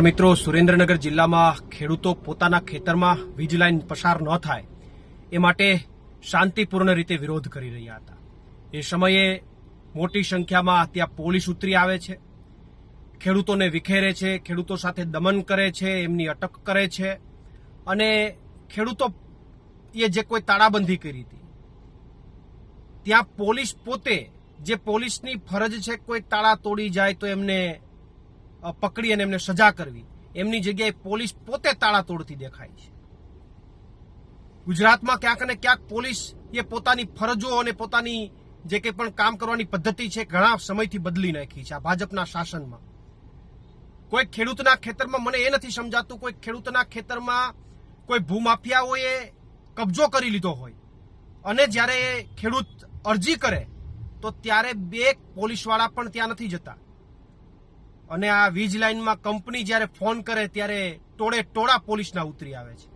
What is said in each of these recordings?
મિત્રો, સુરેન્દ્રનગર જિલ્લામાં ખેડૂતો પોતાના ખેતરમાં વીજ લાઇન પસાર ન થાય એ માટે શાંતિપૂર્ણ રીતે વિરોધ કરી રહ્યા હતા. એ સમયે મોટી સંખ્યામાં ત્યાં પોલીસ ઉતરી આવે છે, ખેડૂતોને વિખેરે છે, ખેડૂતો સાથે દમન કરે છે, એમની અટક કરે છે અને ખેડૂતો એ જે કોઈ તાળાબંધી કરી હતી ત્યાં પોલીસ પોતે, જે પોલીસની ફરજ છે કોઈ તાળા તોડી જાય તો એમને પકડી અને એમને સજા કરવી, એમની જગ્યાએ પોલીસ પોતે તાળા તોડતી દેખાય છે. ગુજરાતમાં ક્યાંક ને ક્યાંક પોલીસ એ પોતાની ફરજો અને પોતાની જે કંઈ પણ કામ કરવાની પદ્ધતિ છે ઘણા સમયથી બદલી નાખી છે આ ભાજપના શાસનમાં. કોઈ ખેડૂતના ખેતરમાં, મને એ નથી સમજાતું, કોઈ ખેડૂતના ખેતરમાં કોઈ ભૂમાફિયાઓએ કબજો કરી લીધો હોય અને જ્યારે ખેડૂત અરજી કરે તો ત્યારે બે પોલીસવાળા પણ ત્યાં નથી જતા અને આ વીજ લાઇનમાં કંપની જ્યારે ફોન કરે ત્યારે ટોળે ટોળા પોલીસના ઉતરી આવે છે.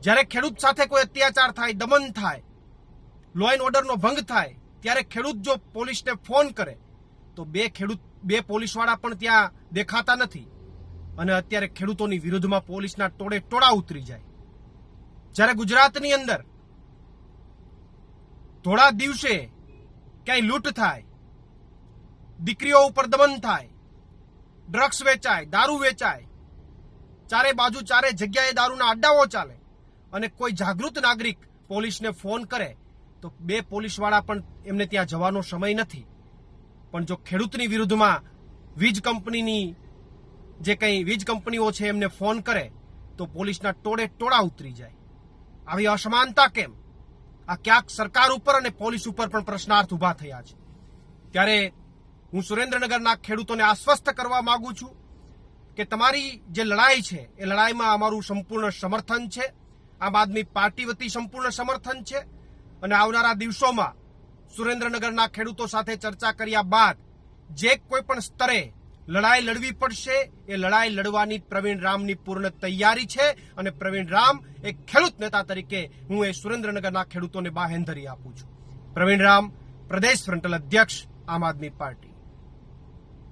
જ્યારે ખેડૂત સાથે કોઈ અત્યાચાર થાય, દમન થાય, લો એન્ડ ઓર્ડરનો ભંગ થાય ત્યારે ખેડૂત જો પોલીસને ફોન કરે તો બે પોલીસવાળા પણ ત્યાં દેખાતા નથી અને અત્યારે ખેડૂતોની વિરુદ્ધમાં પોલીસના ટોળે ટોળા ઉતરી જાય. જ્યારે ગુજરાતની અંદર થોડા દિવસે ક્યાંય લૂંટ થાય, દીકરીઓ ઉપર દમન થાય, ડ્રગ્સ વેચાય, દારૂ વેચાય, ચારે બાજુ ચારે જગ્યાએ દારૂના અડ્ડાઓ ચાલે અને કોઈ જાગૃત નાગરિક પોલીસને ફોન કરે તો બે પોલીસવાળા પણ એમને ત્યાં જવાનો સમય નથી. પણ જો ખેડૂતની વિરુદ્ધમાં વીજ કંપનીની જે કંઈ વીજ કંપનીઓ છે એમને ફોન કરે તો પોલીસના ટોળે ટોળા ઉતરી જાય. આવી અસમાનતા કેમ? આ ક્યાંક સરકાર ઉપર અને પોલીસ ઉપર પણ પ્રશ્નાર્થ ઉભા થયા છે. ત્યારે હું સુરેન્દ્રનગરના ખેડૂતોને આશ્વસ્ત કરવા માંગુ છું કે તમારી જે લડાઈ છે એ લડાઈમાં અમારું સંપૂર્ણ સમર્થન છે. આમ આદમી પાર્ટી વતી સંપૂર્ણ સમર્થન છે અને આવનારા દિવસોમાં સુરેન્દ્રનગરના ખેડૂતો સાથે ચર્ચા કર્યા બાદ જે કોઈ પણ સ્તરે લડાઈ લડવી પડશે એ લડાઈ લડવાની પ્રવીણ રામની પૂર્ણ તૈયારી છે અને પ્રવીણ રામ એક ખેડૂત નેતા તરીકે હું એ સુરેન્દ્રનગરના ખેડૂતોને બાહેંધરી આપું છું. પ્રવીણ રામ, પ્રદેશ ફ્રન્ટલ અધ્યક્ષ, આમ આદમી પાર્ટી.